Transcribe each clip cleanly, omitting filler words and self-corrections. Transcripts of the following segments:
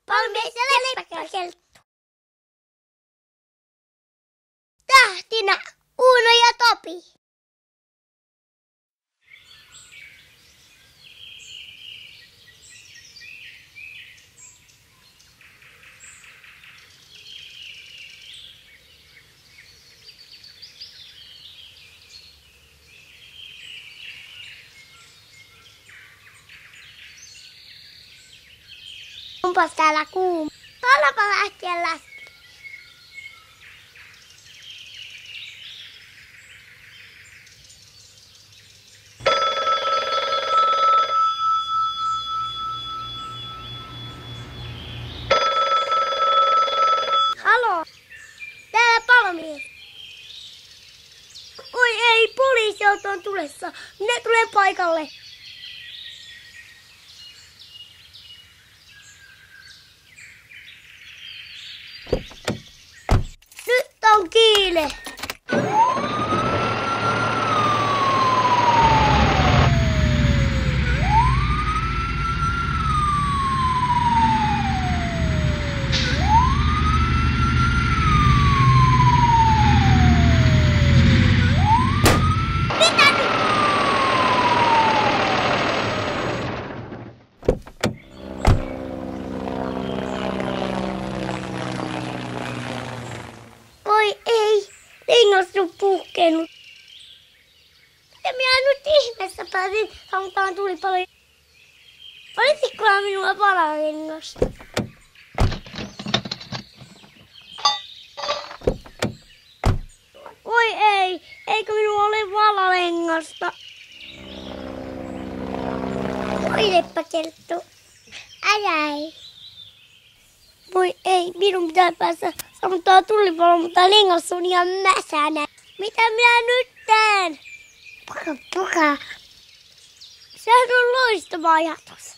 Palomies ja leppäkelttu. Tähtinä Uuno ja Topi. Onpas täällä kuuma. Haluanpa lähteä läpi. Halo, täällä palomies. Oi ei, poliisiauto on tulessa. Minä tulen paikalle. Nyt on kiire. Mitä nyt? Oi ei, lingossa on puhkenut. Ja minä nyt ihmeessä pääsin sammuttamaan tulipaloja. Olisikohan minulla valalengosta? Oi ei, eikö minulla ole valalengosta? Oi leppäkelttu, äjäi. Voi ei, minun pitää päästä sammuttaa tulipalo, mutta lingossa on ihan mäsänä. Mitä minä nyt teen? Puka. Sehän on loistava ajatus.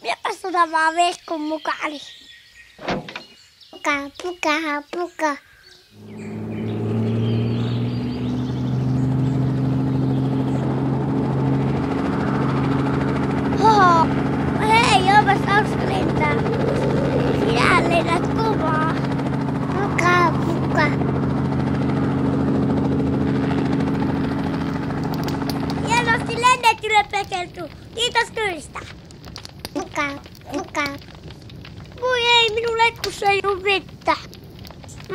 Minäpäs otan vaan veskun mukaani. Puka. Hoho, hei, onpas hauska lentää. Sinä lennät kovaa. Puka. Hienosti lennetty leppäkelttu. Kiitos kyydistä. Puka. Voi ei, minun letkussa ei ole vettä.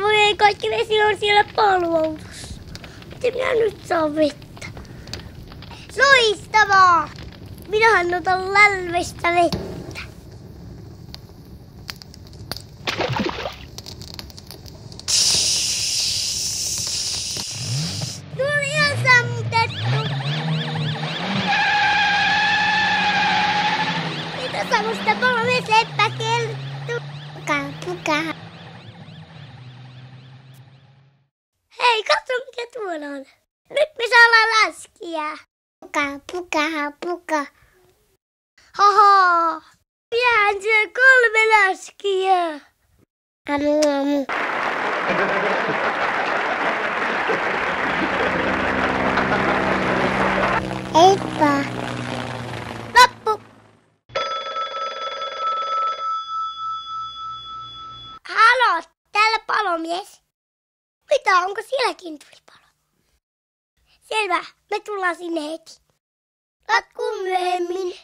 Voi ei, kaikki vesi on siellä paloautossa. Miten minä nyt saan vettä? Loistavaa! Minähän otan lälvestä vettä. Tuli ihan sammutettu. Mitä sammusta palomies leppäkelttu? Puka. Hei, katso mikä tuolla on. Nyt me saadaan läskiä. Puka. Haha, minähän syön 3 läskiä. Amu. Heippa. Loppu. Halo, täällä palomies. Mitä, onko sielläkin tulipalo? Selvä, me tullaan sinne heti. Latkuun myöhemmin.